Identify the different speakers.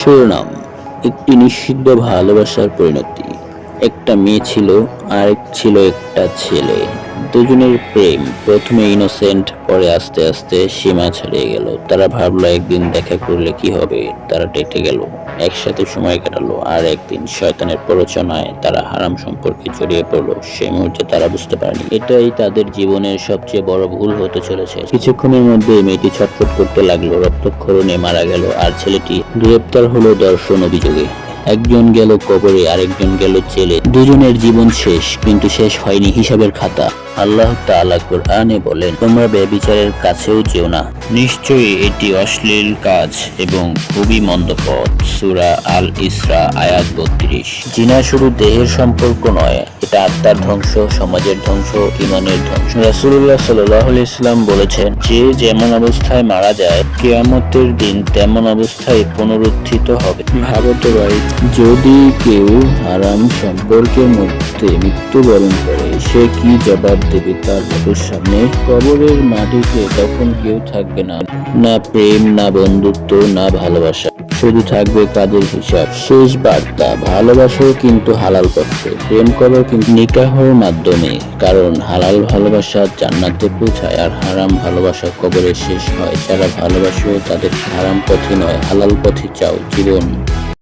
Speaker 1: শিরোনাম: একটি নিষিদ্ধ ভালোবাসার পরিণতি। একটা মেয়ে ছিল, আরেক ছিল একটা ছেলে। দুজনের প্রেম প্রথমে ইনোসেন্ট, পরে আস্তে আস্তে সীমা ছাড়িয়ে গেল। তারা ভাবলো একদিন দেখা করলে কি হবে। তারা ডেটে গেল, একসাথে সময় কাটালো। আর একদিন শয়তানের প্ররোচনায় তারা হারাম সম্পর্কে জড়িয়ে পড়লো। সেই মুহূর্তে তারা বুঝতে পারেনি এটাই তাদের জীবনের সবচেয়ে বড় ভুল হতে চলেছে। কিছুক্ষণের মধ্যে মেয়েটি ছটফট করতে লাগলো, রক্তক্ষরণে মারা গেল। আর ছেলেটি গ্রেপ্তার হলো ধর্ষণ অভিযোগে। একজন গেল কবরে, আরেকজন গেল জেলে। দুজনের জীবন শেষ, কিন্তু শেষ হয়নি হিসাবের খাতা। আল্লাহ তাআলা কোরআনে বলেন, তোমরা ব্যভিচারের কাছেও যেও না, নিশ্চয়ই এটি অশ্লীল কাজ এবং খুবই মন্দ পথ। সূরা আল ইসরা আয়াত ৩২। জিনা শুধু দেহের সম্পর্ক নয়, এটা আত্মার ধ্বংস, সমাজের ধ্বংস, ঈমানের ধ্বংস। রাসূলুল্লাহ সাল্লাল্লাহু আলাইহি ওয়াসাল্লাম বলেছেন, যে যেমন অবস্থায় মারা যায়, কিয়ামতের দিন তেমন অবস্থায় পুনরুত্থিত হবে। ভাবতে ভাই, যদি কেউ হারাম সম্পর্কের মধ্যে মৃত্যুবরণ করে, সে কি জবাব দেবে তার রবের সামনে? কবরের মাটিতে তখন কেউ থাকবে না, না প্রেম, না বন্ধুত্ব, না ভালোবাসা। শুধু থাকবে কাজের হিসাব। শেষ বার্তা: ভালোবাসো কিন্তু হালাল পথে। প্রেম করো কিন্তু নিকাহের মাধ্যমে, কারণ হালাল ভালোবাসা জান্নাতে পৌঁছায়, আর হারাম ভালোবাসা কবরে শেষ হয়। যারা ভালোবাসো তাদের হারাম পথে নয়, হালাল পথে চাও। জীবন